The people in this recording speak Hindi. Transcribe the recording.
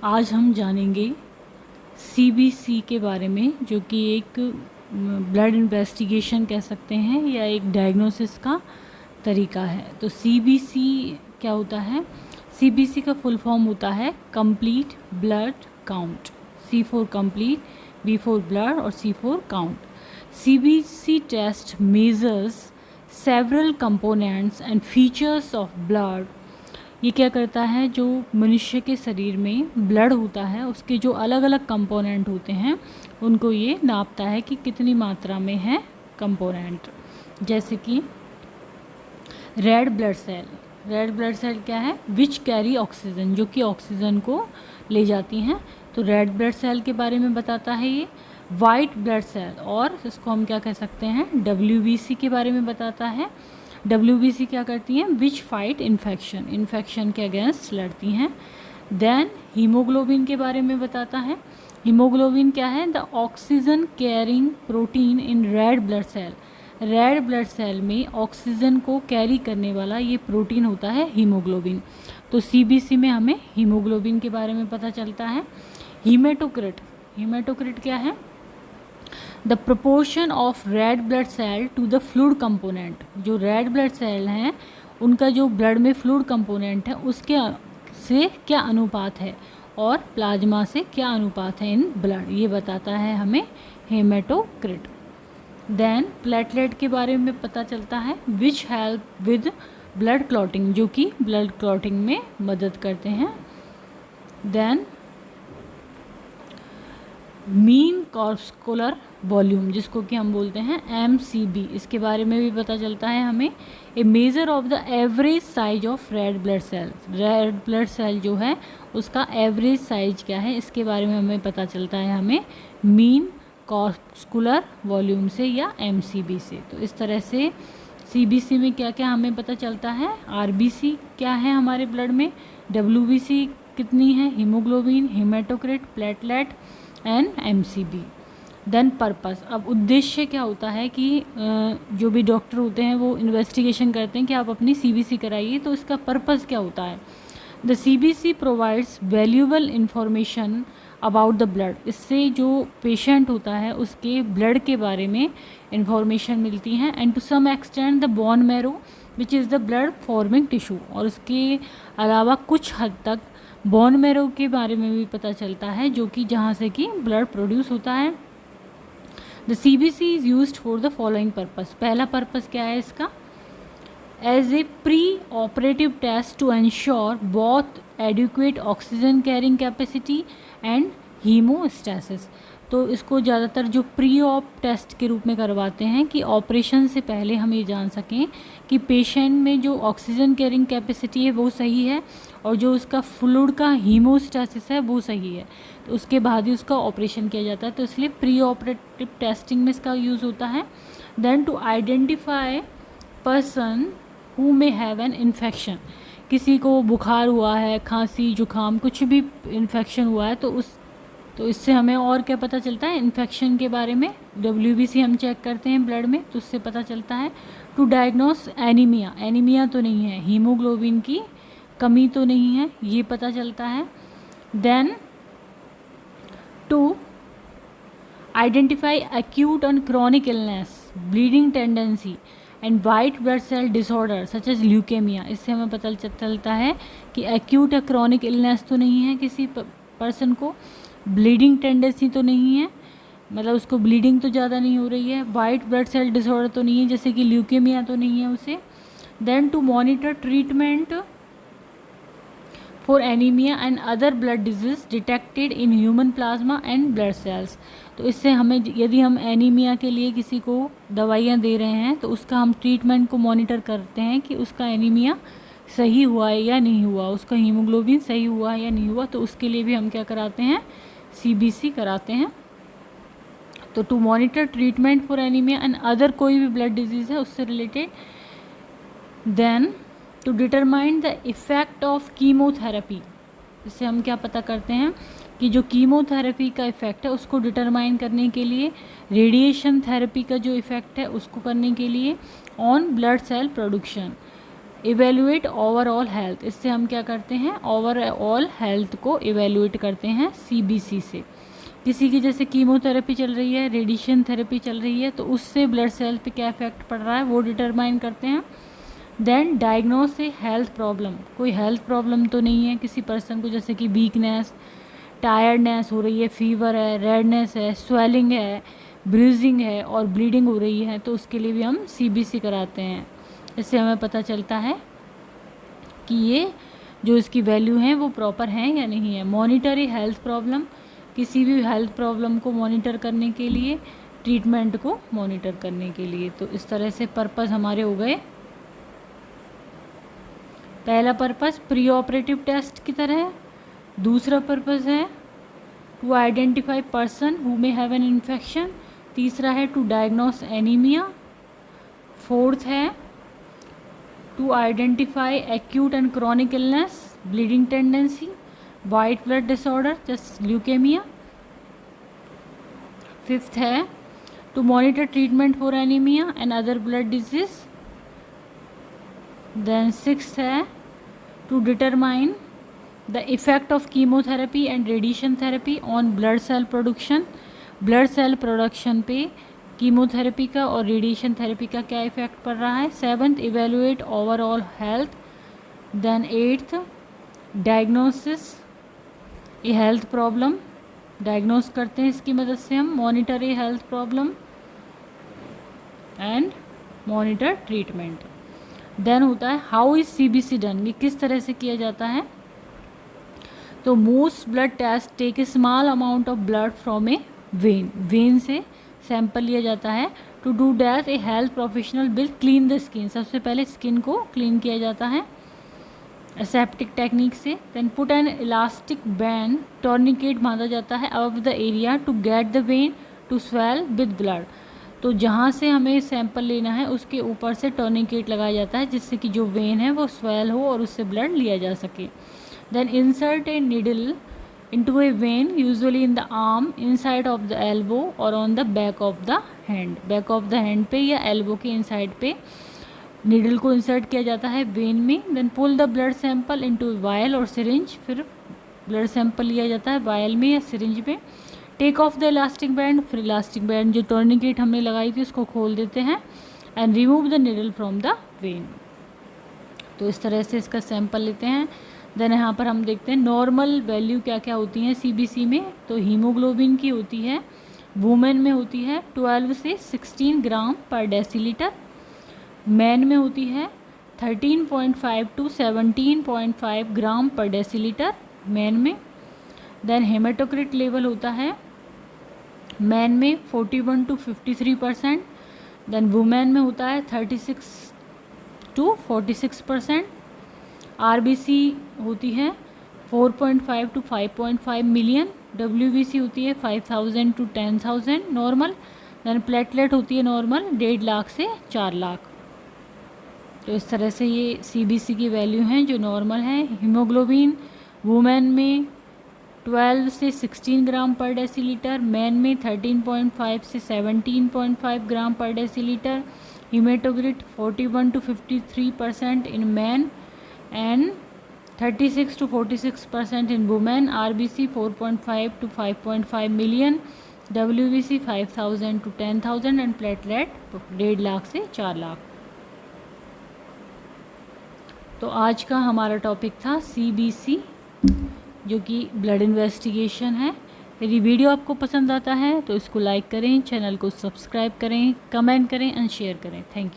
आज हम जानेंगे सीबीसी के बारे में, जो कि एक ब्लड इन्वेस्टिगेशन कह सकते हैं या एक डायग्नोसिस का तरीका है। तो सीबीसी क्या होता है? सीबीसी का फुल फॉर्म होता है complete blood count. C for complete, B for blood और C for count. CBC test measures several components and features of blood. ये क्या करता है, जो मनुष्य के शरीर में ब्लड होता है उसके जो अलग अलग कंपोनेंट होते हैं उनको ये नापता है कि कितनी मात्रा में है कंपोनेंट। जैसे कि red blood cell. Red blood cell क्या है? विच कैरी ऑक्सीजन, जो कि ऑक्सीजन को ले जाती हैं। तो रेड ब्लड सेल के बारे में बताता है ये। वाइट ब्लड सेल, और इसको हम क्या कह सकते हैं, डब्ल्यूबीसी के बारे में बताता है। डब्ल्यूबीसी क्या करती हैं? विच फाइट इन्फेक्शन, इन्फेक्शन के अगेंस्ट लड़ती हैं। देन हीमोग्लोबिन के बारे में बताता है। हीमोग्लोबिन क्या है? The oxygen carrying protein in red blood cell. Red blood cell में ऑक्सीजन को कैरी करने वाला ये प्रोटीन होता है हीमोग्लोबिन। तो सीबीसी में हमें हीमोग्लोबिन के बारे में पता चलता है। हीमेटोक्रिट, हीमेटोक्रिट क्या है? The proportion of red blood cell to the fluid component. जो रेड ब्लड सेल हैं उनका जो ब्लड में फ्लूइड कंपोनेंट है उसके से क्या अनुपात है, और प्लाज्मा से क्या अनुपात है इन ब्लड, ये बताता है हमें हेमेटोक्रिट। देन प्लेटलेट के बारे में पता चलता है। Which help with blood clotting, जो कि ब्लड क्लॉटिंग में मदद करते हैं। देन मीन कॉर्पस्कुलर वॉल्यूम, जिसको कि हम बोलते हैं MCB, इसके बारे में भी पता चलता है हमें। A measure of the average size of red blood cell. Red blood cell जो है उसका एवरेज साइज क्या है, इसके बारे में हमें पता चलता है हमें मीन कॉर्पस्कुलर वॉल्यूम से या MCB से। तो इस तरह से CBC में क्या क्या हमें पता चलता है। RBC क्या है हमारे ब्लड में, WBC कितनी है, haemoglobin, haematocrit, platelet and MCB। Then purpose. अब उद्देश्य क्या होता है कि जो भी डॉक्टर होते हैं वो इन्वेस्टिगेशन करते हैं कि आप अपनी CBC कराइए, तो इसका पर्पस क्या होता है। The CBC provides valuable information about the blood. इससे जो पेशेंट होता है उसके ब्लड के बारे में इंफॉर्मेशन मिलती है। And to some extent the bone marrow which is the blood forming tissue. और उसके अलावा कुछ हद तक बोन मैरो के बारे में भी पता चलता है, जो कि जहाँ से कि ब्लड प्रोड्यूस होता है। The CBC is used for the following purpose. पहला पर्पस क्या है इसका? As a pre operative test to ensure both adequate oxygen carrying capacity and haemostasis. तो इसको ज़्यादातर जो प्री ऑप टेस्ट के रूप में करवाते हैं कि ऑपरेशन से पहले हम ये जान सकें कि पेशेंट में जो ऑक्सीजन कैरिंग कैपेसिटी है वो सही है और जो उसका फ्लूइड का हीमोस्टैसिस है वो सही है, तो उसके बाद ही उसका ऑपरेशन किया जाता है। तो इसलिए प्री ऑपरेटिव टेस्टिंग में इसका यूज़ होता है। Then to identify person who may have an infection. किसी को बुखार हुआ है, खांसी, जुकाम, कुछ भी इन्फेक्शन हुआ है तो इससे हमें और क्या पता चलता है इन्फेक्शन के बारे में। WBC हम चेक करते हैं ब्लड में, तो उससे पता चलता है। टू डायग्नोस एनीमिया, एनीमिया तो नहीं है, हीमोग्लोबिन की कमी तो नहीं है, ये पता चलता है। Then to identify acute and chronic illness, bleeding tendency and white blood cell disorder such as leukaemia. इससे हमें पता चलता है कि एक्यूट या क्रॉनिक इलनेस तो नहीं है किसी पर्सन को, ब्लीडिंग टेंडेंसी तो नहीं है, मतलब उसको ब्लीडिंग तो ज़्यादा नहीं हो रही है, वाइट ब्लड सेल डिसऑर्डर तो नहीं है जैसे कि ल्यूकेमिया तो नहीं है उसे। Then to monitor treatment for anaemia and other blood disease detected in human plasma and blood cells. तो इससे हमें, यदि हम एनीमिया के लिए किसी को दवाइयाँ दे रहे हैं तो उसका हम ट्रीटमेंट को मॉनिटर करते हैं कि उसका एनीमिया सही हुआ है या नहीं हुआ, उसका हीमोग्लोबिन सही हुआ है या नहीं हुआ। तो उसके लिए भी हम क्या कराते हैं, CBC कराते हैं। तो to monitor treatment for anaemia and other कोई भी ब्लड डिजीज़ है उससे related. Then to determine the effect of chemotherapy. इससे हम क्या पता करते हैं कि जो कीमोथेरेपी का इफ़ेक्ट है उसको डिटरमाइन करने के लिए, रेडिएशन थेरेपी का जो इफ़ेक्ट है उसको करने के लिए on blood cell production. Evaluate overall health, इससे हम क्या करते हैं, ओवरऑल हेल्थ को इवेलुएट करते हैं सीबीसी से। किसी की जैसे कीमोथेरेपी चल रही है, रेडिएशन थेरेपी चल रही है, तो उससे ब्लड सेल पे क्या इफेक्ट पड़ रहा है वो डिटरमाइन करते हैं। देन डायग्नोस ए हेल्थ प्रॉब्लम, कोई हेल्थ प्रॉब्लम तो नहीं है किसी पर्सन को, जैसे कि वीकनेस, टायर्डनेस हो रही है, फीवर है, रेडनेस है, स्वेलिंग है, ब्रूजिंग है और ब्लीडिंग हो रही है, तो उसके लिए भी हम सीबीसी कराते हैं। इससे हमें पता चलता है कि ये जो इसकी वैल्यू है वो प्रॉपर है या नहीं है। मॉनिटर ए हेल्थ प्रॉब्लम, किसी भी हेल्थ प्रॉब्लम को मॉनिटर करने के लिए, ट्रीटमेंट को मॉनिटर करने के लिए। तो इस तरह से पर्पस हमारे हो गए। पहला पर्पस प्री ऑपरेटिव टेस्ट की तरह है, दूसरा पर्पस है to identify person who may have an infection, तीसरा है टू डायग्नोस एनीमिया, फोर्थ है to identify acute and chronic illness, bleeding tendency, white blood disorder जैसे ल्यूकेमिया, फिफ्थ है to monitor treatment for anaemia and other blood disease, then sixth है to determine the effect of chemotherapy and radiation therapy on blood cell production, blood cell production पे कीमोथेरेपी का और रेडिएशन थेरेपी का क्या इफेक्ट पड़ रहा है। Seventh evaluate overall health, then eighth diagnosis a health problem, diagnose करते हैं इसकी मदद से हम, monitor a health problem and monitor treatment. Then होता है हाउ इज सीबीसी डन, ये किस तरह से किया जाता है। तो most blood test take a small amount of blood from a vein, vein से सैंपल लिया जाता है। To do that a health professional will clean the skin, सबसे पहले स्किन को क्लीन किया जाता है एसेप्टिक टेक्निक से। Then put an elastic band, tourniquet बांधा जाता है above the area to get the vein to swell with blood, तो जहाँ से हमें सैंपल लेना है उसके ऊपर से टॉर्निकेट लगाया जाता है जिससे कि जो वेन है वो स्वेल हो और उससे ब्लड लिया जा सके। Then insert a needle into a vein usually in the arm, inside of the elbow or on the back of the hand, back of the hand पे या elbow के inside पे needle को insert किया जाता है vein में। then pull the blood sample into a vial और syringe, फिर blood sample लिया जाता है vial में या syringe में। take off the elastic band, फिर elastic band जो tourniquet हमने लगाई थी उसको खोल देते हैं and remove the needle from the vein। तो इस तरह से इसका सैंपल लेते हैं। देन यहाँ पर हम देखते हैं नॉर्मल वैल्यू क्या क्या होती हैं सीबीसी में। तो हीमोग्लोबिन की होती है, वुमेन में होती है 12 से 16 ग्राम पर डेसीलीटर, मैन में होती है 13.5 to 17.5 gram per decilitre man में। देन हेमाटोक्रिट लेवल होता है मैन में 41 टू 53%, देन वुमेन में होता है 36 टू 46%। आरबीसी होती है 4.5 टू 5.5 मिलियन, डब्ल्यूबीसी होती है 5000 टू 10,000 नॉर्मल, देन प्लेटलेट होती है नॉर्मल 1.5 लाख से 4 लाख। तो इस तरह से ये सीबीसी की वैल्यू हैं जो नॉर्मल है। हीमोग्लोबिन वुमेन में 12 से 16 ग्राम पर डेसीलीटर, मैन में 13.5 से 17.5 gram per decilitre. Haematocrit 41 to 53% in man and 36 to 46% in women। RBC 4.5 to 5.5 million, WBC 5000 to 10,000 and platelet 1.5 lakh से 4 लाख। तो आज का हमारा टॉपिक था सीबीसी जो कि ब्लड इन्वेस्टिगेशन है। यदि वीडियो आपको पसंद आता है तो इसको लाइक करें, चैनल को सब्सक्राइब करें, कमेंट करें एंड शेयर करें। Thank you.